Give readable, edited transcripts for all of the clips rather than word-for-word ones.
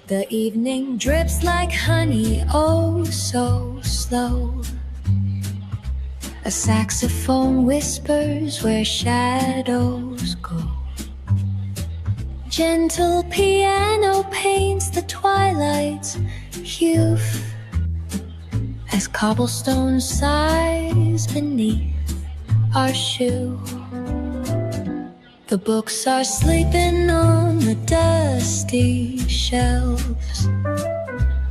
The evening drips like honey, oh so slow. A saxophone whispers where shadows go. Gentle piano paints the twilight's hue as cobblestone sighs beneath our shoe. The books are sleeping on the dusty shelves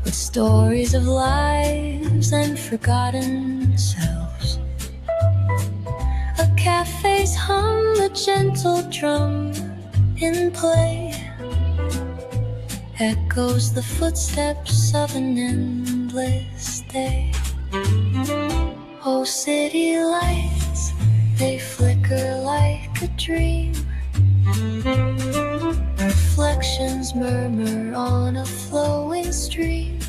with stories of lives and forgotten selves. A cafe's hum, a gentle drum in play echoes the footsteps of an endless day. Oh, city lights, they flicker like a dream. Reflections murmur on a flowing stream.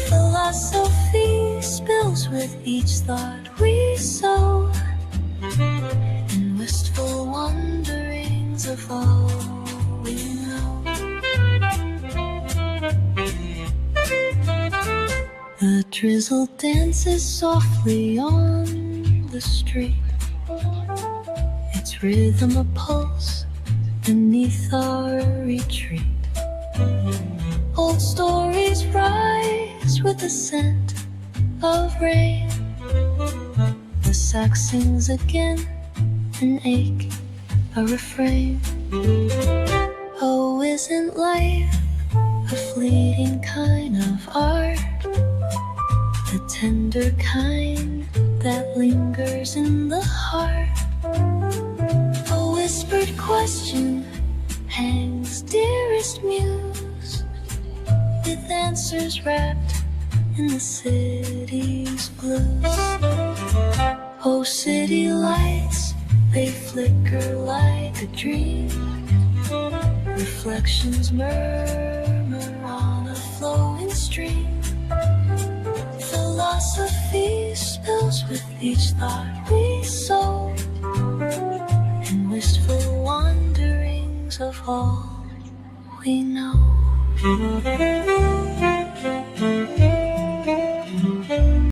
Philosophy spills with each thought we sow in wistful wanderings of all we know. The drizzle dances softly on the street, its rhythm a pulse beneath our retreat. Old stories rise with the scent of rain. The sax sings again, an ache, a refrain. Oh, isn't life a fleeting kind of art? The tender kind that lingers in the heart. A whispered question hangs dearest muse, with answers wrapped in the city's blues. Oh, city lights, they flicker like a dream. Reflections murmur on a flowing stream. Philosophy spills with each thought we sow in wistful wanderings of all we know.